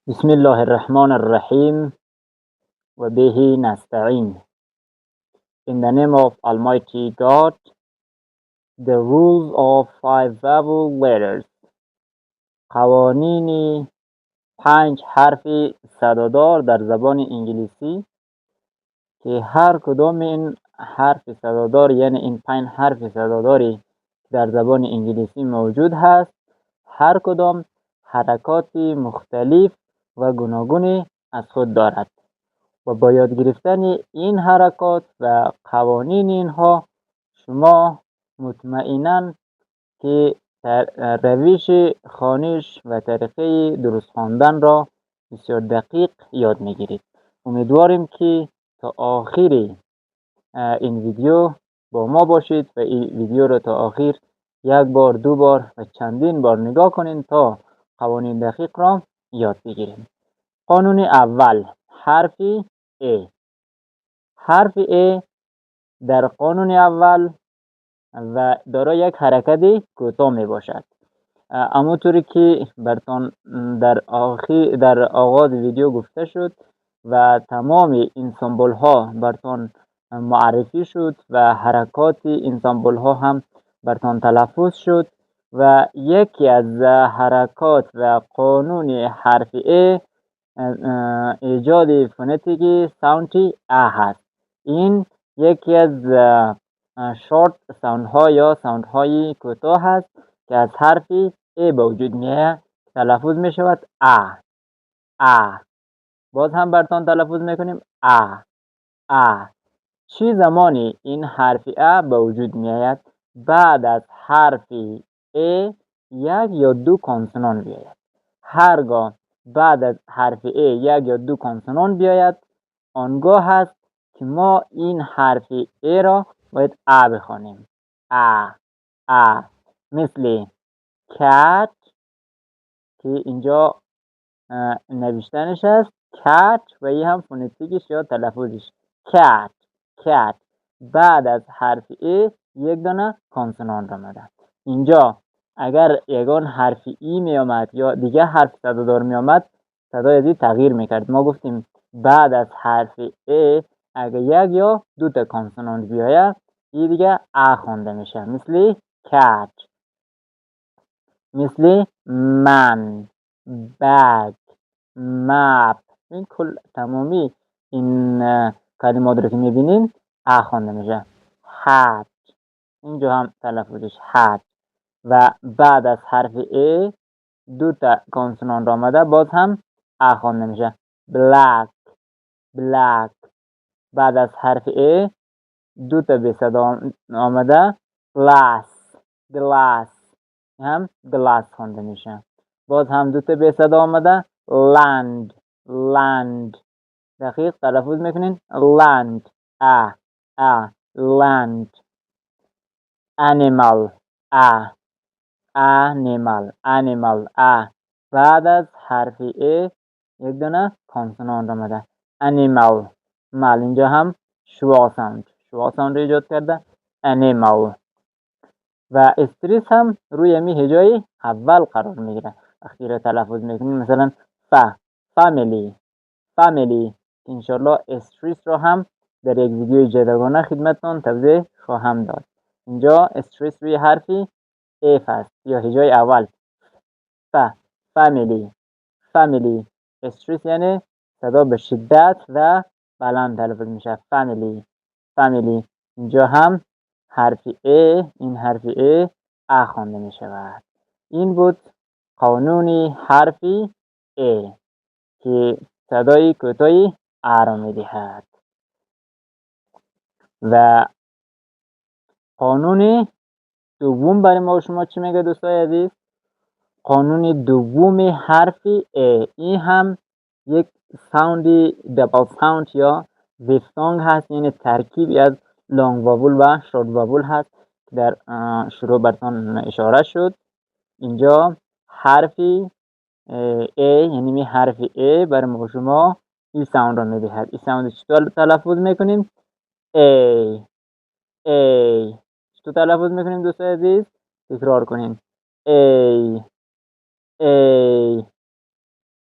بسم الله الرحمن الرحیم و به نستعین. In the name of Almighty God. The rules of five vowel letters. قوانین 5 حرف صدادار در زبان انگلیسی که هر کدام این حرف صدادار، یعنی این 5 حرف صداداری در زبان انگلیسی موجود هست، هر کدام حرکات مختلف و گوناگونی از خود دارد و با یاد گرفتن این حرکات و قوانین اینها شما مطمئناً که روش خوانش و طریقه درست خواندن را بسیار دقیق یاد میگیرید. امیدواریم که تا آخر این ویدیو با ما باشید و این ویدیو را تا آخر یک بار، دو بار و چندین بار نگاه کنید تا قوانین دقیق را یاد بگیریم. قانون اول، حرف A. حرف A در قانون اول و دارای یک حرکت کوتاه می باشد. همونطوری که براتون در آغاز ویدیو گفته شد و تمام این سمبل ها براتون معرفی شد و حرکات این سمبل ها هم براتون تلفظ شد و یکی از حرکات و قانون حرف A ایجاد فونتیک ساوند ا هست. این یکی از شورت ساوند ها یا ساوند های کوتاه هست که از حرف ا به وجود میاد، تلفظ می شود ا. باز هم براتون تلفظ میکنیم ا. چی زمانی این حرف ا به وجود میاد؟ بعد از حرف ا یک یا دو کانسونان بیاید. هرگاه بعد از حرف ا یک یا دو کانسونان بیاید، آنگاه هست که ما این حرف ا را باید ا بخوانیم. ا مثل کت که اینجا نوشتنش است کت و این هم فونتیکش یا تلفظش کت. بعد از حرف ا یک دانه کانسونان را مده. اینجا اگر یگان حرف ای می آمد یا دیگه حرف صدادار می آمد، صدای ازی تغییر میکرد. ما گفتیم بعد از حرف ا اگر یک یا دو تا کانسونان بیاید، این دیگه ا خوانده میشه. مثل کت، مثل من، بگ، مپ. این کل تمامی این کلمات رو که میبینین ا خوانده میشه. هات، اینجا هم تلفظش هات و بعد از حرف ا دو تا کانسونان را آمده، باز هم ا خوانده میشه. بلک، بعد از حرف ا دو تا به صدا آمده، گلاس هم گلاس خوانده میشه. باز هم دو تا به صدا آمده، لند. دقیق تلفظ میکنین لند، لند. انیمال، انیمال. بعد از حرف ا یک دونه کانسونان آمده، انیمال. اینجا هم شوا ساوند ایجاد کرده، انیمال. و استریس هم روی می هجای اول قرار میگیره وقتی رو تلفظ میکنیم. مثلا فامیلی. انشالله استریس رو هم در یک ویدیو جداگانه خدمتتون توضیح خواهم داد. اینجا استریس روی حرفی اف هست یا هجای اول. فامیلی. استریس یعنی صدا به شدت و بلند تلفظ میشه. فامیلی. اینجا هم حرف ا، این حرف ا خوانده می شود. این بود قانون حرفی ا که صدای کوتاهی ا را می دهد. و قانون دوم برای ما و شما چی میگه دوستای عزیز؟ قانون دوم حرف ا، این هم یک ساوند دبل ساوند یا دیفتانگ هست، یعنی ترکیبی از لانگ واول و شورت واول هست که در شروع براتون اشاره شد. اینجا حرفی ا، یعنی می حرف ا برای ما شما این ساوند را میدهد. این ساوند چطور تلفظ میکنیم؟ ای. چطور تلفظ میکنیم دوستای عزیز؟ تکرار کنیم. ای.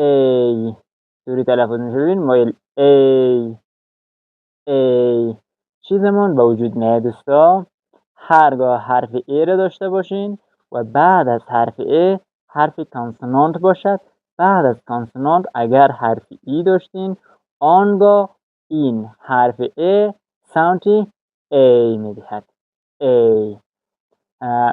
ای طوری تلفظ میشه. ببین مایل ای چیزمون به وجود میاد دوستا. هرگاه حرف ای رو داشته باشین و بعد از حرف ای حرف کانسونانت باشد، بعد از کانسونانت اگر حرف ای داشتین آنگاه این حرف ای ساونتی ای میدهد. ای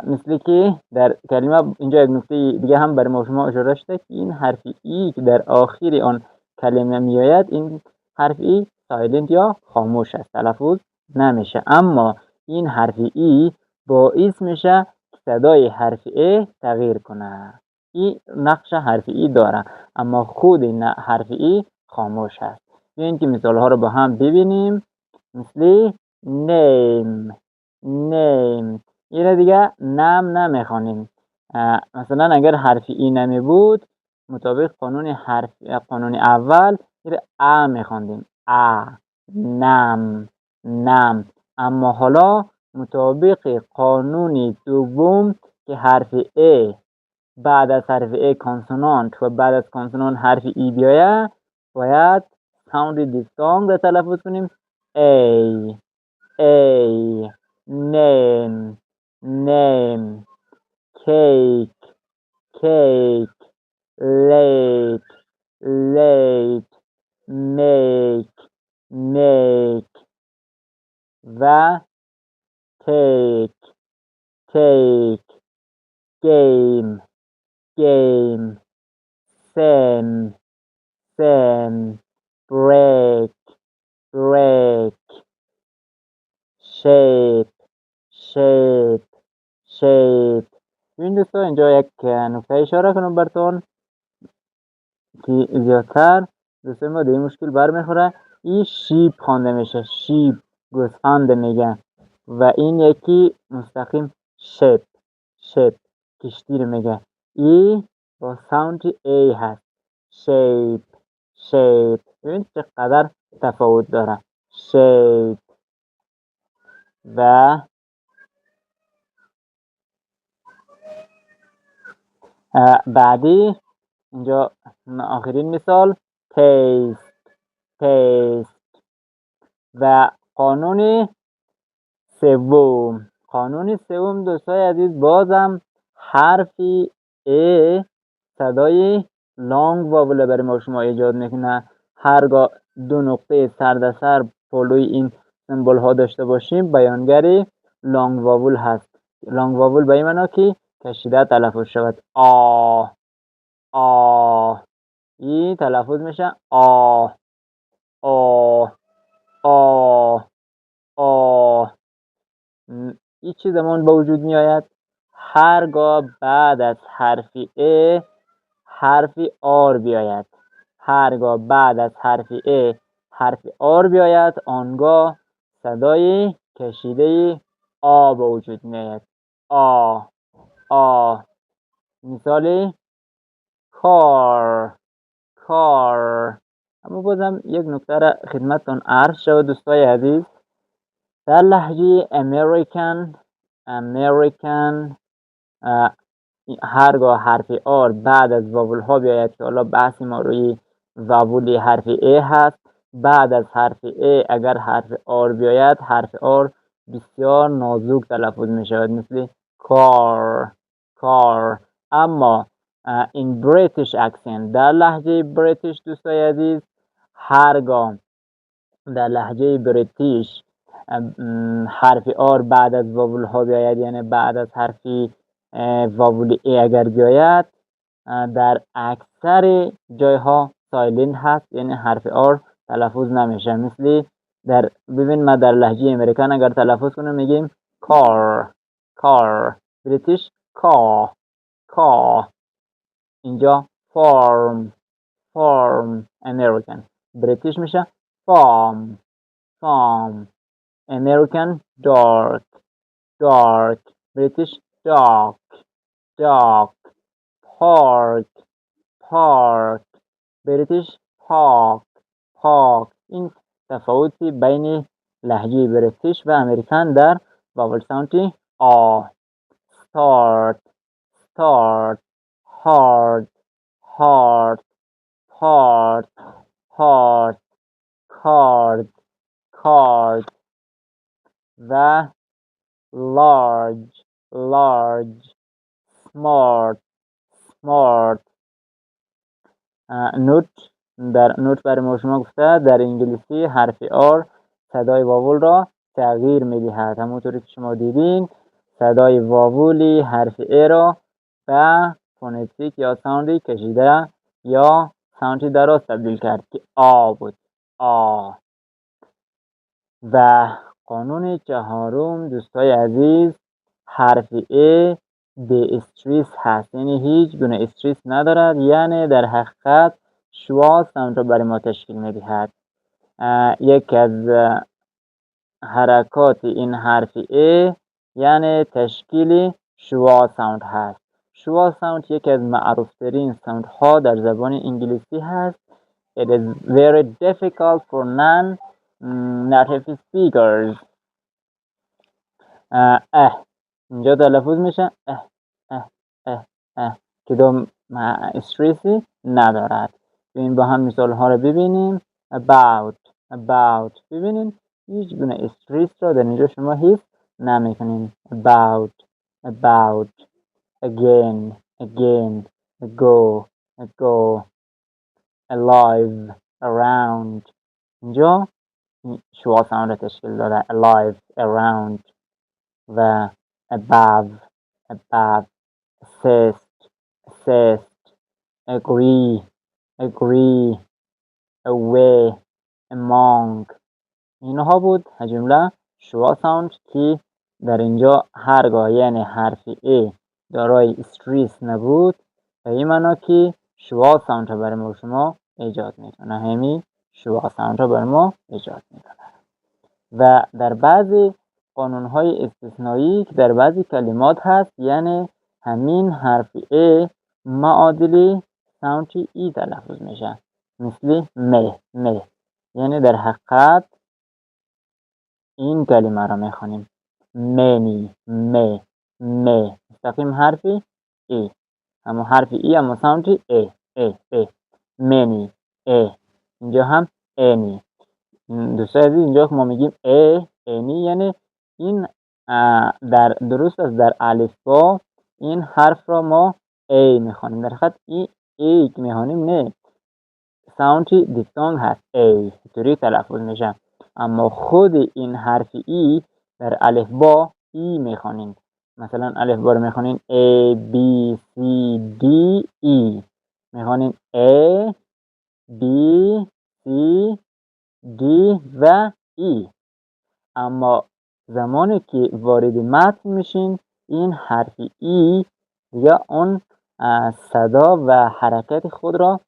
مثل که در کلمه اینجا یک نکته دیگه هم برای ما شما اشاره شده که این حرف ای که در آخر آن کلمه میآید، این حرف ای سایلنت یا خاموش است، تلفظ نمیشه. اما این حرف ای باعث میشه که صدای حرف ای تغییر کنه. این نقش حرف ای داره اما خود حرف ای خاموش است. این که مثال ها رو با هم ببینیم. مثل name این دیگه نم نمیخوانیم. مثلا اگر حرف ای نمی بود مطابق قانون اول ا میخواندیم، نم. اما حالا مطابق قانون دوم که حرف ای بعد از حرف ای کانسونانت و بعد از کانسونانت حرف ای بیاید، باید ساوند دیفتانگ را تلفظ کنیم. ای name cake late make و take game same break shape ببین دوستان اینجا یک نکته اشاره کنم براتون که زیادتر دوستان ما این مشکل برمیخوره. این شیپ خوانده میشه، شیپ گوسفند میگه و این یکی مستقیم شپ کشتی رو میگه. ای با ساوند ای هست، شیپ ببین چقدر تفاوت داره. شیپ و بعدی اینجا آخرین مثال taste و قانون سوم دوستای عزیز بازم حرفی ا صدای لانگ واول برای ما شما ایجاد میکنه. هرگاه دو نقطه سر پلوی این سمبول ها داشته باشیم بیانگری لانگ واول هست. لانگ واول به این معنا که کشیده تلفظ شود. این تلفظ میشه این چه زمان به وجود می آید؟ هرگاه بعد از حرف ا حرف آر بیاید. هرگاه بعد از حرف ا حرف آر بیاید آنگاه صدای کشیده آ به وجود می آید. مثال کار. اما بازم یک نکته را خدمتتان عرض شود دوستای عزیز. در لهجه امریکن هرگاه حرف آر بعد از واول ها بیاید که حالا بحث ما روی واول حرف ای هست، بعد از حرف ای اگر حرف آر بیاید حرف آر بسیار نازک تلفظ می شود، مثل کار. اما این بریتیش اکسنت در لهجه بریتیش دوستای عزیز هرگاه در لهجه بریتیش حرف آر بعد از واول ها بیاید، یعنی بعد از حرف واول ای اگر بیاید در اکثر جای ها سایلنت هست، یعنی حرف آر تلفظ نمیشه. مثل ببین ما در لهجه امریکن اگر تلفظ کنیم میگیم کار. بریتیش کا. اینجا فارم. امریکن بریتیش میشه فارم. American dark. British dark. Park. British park. این تفاوتی بین لهجه بریتیش و امریکن در واول ساوند آ. start. hard. heart heart card card و large large smart smart. نوت در نوت برای ما شما گفته در انگلیسی حرف R صدای واول را تغییر میدهد. همونطوری که شما دیدین صدای واولی حرف A را به فونتیک یا ساوندی کشیده یا ساوندی دراز تبدیل کرد که آ بود. آ. و قانون چهارم دوستای عزیز، حرف A به استریس هست، یعنی هیچ گونه استریس ندارد، یعنی در حقیقت شوا ساوند را برای ما تشکیل میدهد. یک از حرکات این حرف A یعنی تشکیل شوا ساوند هست. شوا ساوند یکی از معروفترین ساوند ها در زبان انگلیسی هست. It is very difficult for non-native speakers. اینجا تلفظ میشه که دو استریسی ندارد. ببین با هم مثال ها رو ببینیم. about ببینیم هیچ گونه استریس را در اینجا شما حس نمی کنیم. about again go alive around. اینجا شوا ساوند را تشکیل داده. alive around و above assist agree away among. اینها بود جمله شوا ساوند که در اینجا هرگاه یعنی حرف A دارای استریس نبود به این معنا که شوا ساوند را برای ما شما ایجاد میکنه. همین شوا ساوند را برای ما ایجاد میکنه. و در بعضی قانون‌های استثنایی که در بعضی کلمات هست، یعنی همین حرف A معادل ساوند E تلفظ میشه، مثل مه. یعنی در حقیقت این کلمه را میخوانیم many مستقیم حرف E، اما حرف E اما ساوند A many اینجا هم any. دوستای عزیز اینجا که ما میگیم any یعنی این در درست است در الفبا این حرف را ما A میخوانیم، در حقیقت ای که میخوانیم نه، ساوند دیفتانگ هست A اینطوری تلفظ میشه، اما خود این حرف ای در الفبا ای میخوانیم. مثلا الفبا رو میخوانیم A B C D E، میخوانیم A B C D و E، اما زمانی که وارد متن میشین این حرف ای یا اون صدا و حرکت خود را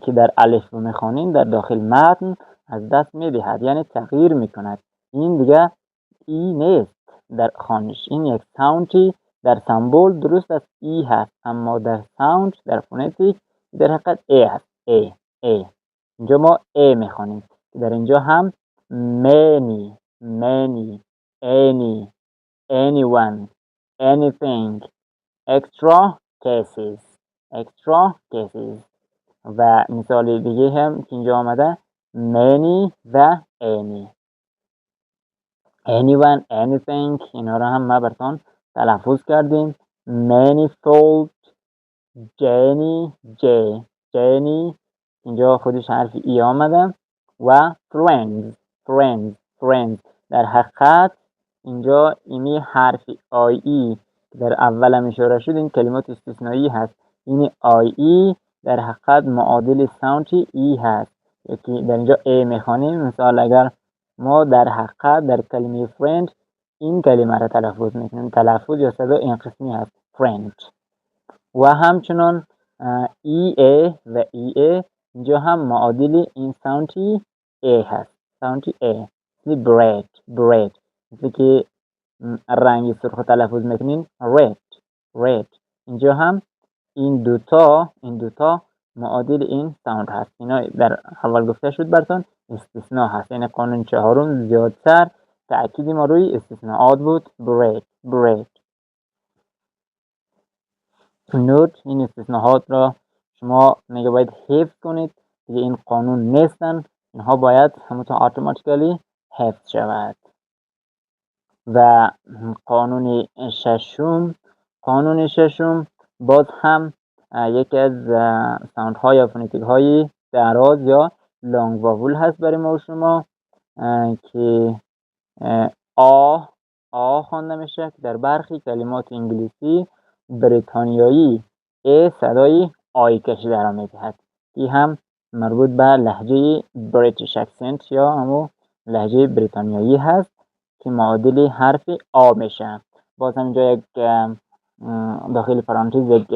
که در الف میخوانین در داخل متن از دست میدهد، یعنی تغییر میکند. این دیگه ای نیست در خوانش، این یک ساوندی در سمبل درست است ای هست، اما در ساوند در فونتیک در حقیقت ای هست. ای اینجا ما ای میخوانیم. در اینجا هم many any anyone anything extra cases و مثال دیگه هم که اینجا آمده many و anyone anything اینا رو هم ما براتون تلفظ کردیم. manifold Jenny اینجا خودش حرف ای آمده و friends در حقیقت اینجا ایمی حرف آی ای در اول هم اشاره شد این کلمات استثنایی هست. این آی ای در حقیقت معادل ساوند ای هست، یکی در اینجا ای میخوانیم. مثال اگر ما در حقیقت در کلمه friend این کلمه را تلفظ میکنیم، تلفظ یا صدا این قسمی هست friend. و همچنان ای و ای اینجا هم معادل این ساوند ای هست، ساوند ای. bread مثل که رنگ سرخ تلفظ میکنین red. اینجا هم این دوتا معادل این ساوند هست. اینا در اول گفته شد براتون استثناء هست، یعنی قانون چهارم زیادتر تأکید ما روی استثناءات بود. bread. نوت این استثناءات را شما میگه باید حفظ کنید، دیگه این قانون نیستن، اینها باید همونطور اتوماتیکلی حفظ شود. و قانون ششم باز هم یکی از ساوند های یا فونتیک های دراز یا لانگ واول هست برای ما و شما که آ خوانده میشه که در برخی کلمات انگلیسی بریتانیایی صدای آی کشیده را میدهد. این هم مربوط به لهجه بریتیش اکسنت یا همون لهجه بریتانیایی هست که معادل حرف آ میشه. باز هم اینجا یک داخل پرانتز یک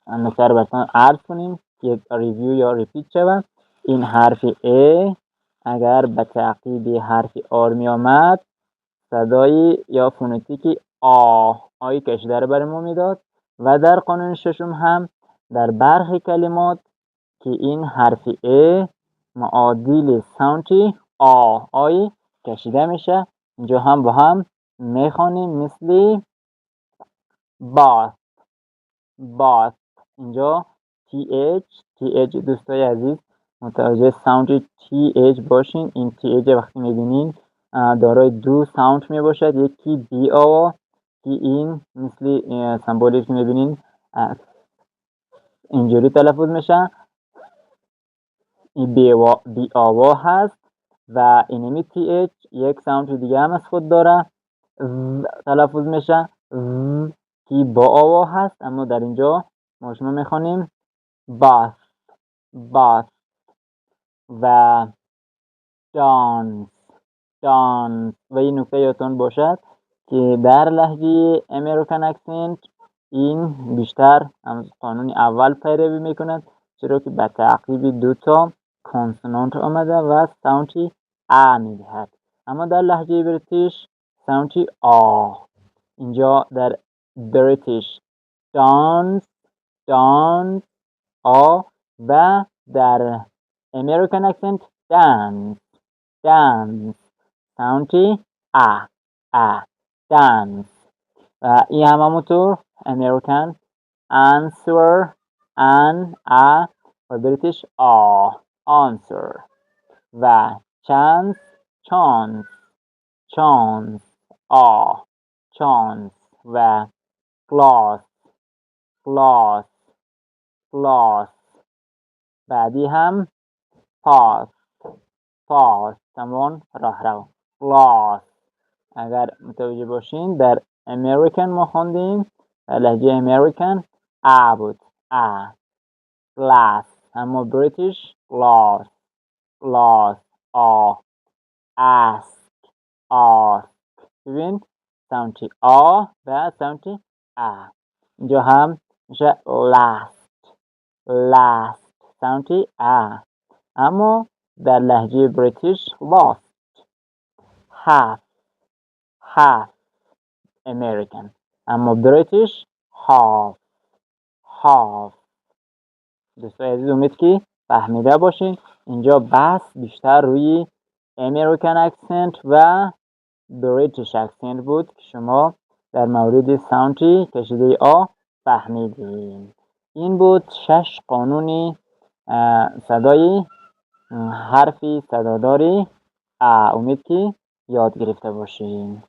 نکته رو براتون عرض کنیم که یک ریویو یا ریپیت شود. این حرف ا اگر به تعقیب حرف آر می آمد صدای یا فونتیک آی کشیده رو برای ما میداد. و در قانون ششم هم در برخی کلمات که این حرف ا معادل ساوند آی کشیده میشه، اینجا هم با هم میخوانیم مثل باث. اینجا th دوستای عزیز متوجه ساوند th باشین. این th وقتی میبینین دارای دو ساوند میباشد، یکی بی آوا که این مثل سمبولی که میبینین اینجوری تلفظ میشه، این بی آوا هست. و اینمی th یک ساوند دیگه هم از خود داره، تلفظ میشه که با آوا هست، اما در اینجا ما شما میخوانیم باث. و دانس. و این نکته یادتون باشد که در لهجه امریکن اکسنت این بیشتر از قانون اول پیروی میکند، چرا که به تعقیب دو تا کانسونانت آمده و ساوند ا میدهد. اما در لهجه بریتیش ساوند آ. اینجا در بریتیش دانس آ و در امریکن اکسنت دانس ساوند دانس. و این هم همونطور امریکن answer و بریتیش answer. و chance و class. بعدی هم pass تمام راه. class اگر متوجه باشین در امریکن ما خوندیم، در لهجه امریکن بود class، اما بریتیش class ask. ببین ساوند و ساوند اینجا هم میشه last ساوند اما در لهجه بریتیش lost. half امریکن، اما بریتیش half. دوستای عزیز امید که فهمیده باشین. اینجا بحث بیشتر روی امریکن اکسنت و بریتیش اکسنت بود که شما در مورد ساوند کشیده آ فهمیدین. این بود 6 قانون صدای حرفی صداداری امید که یاد گرفته باشین.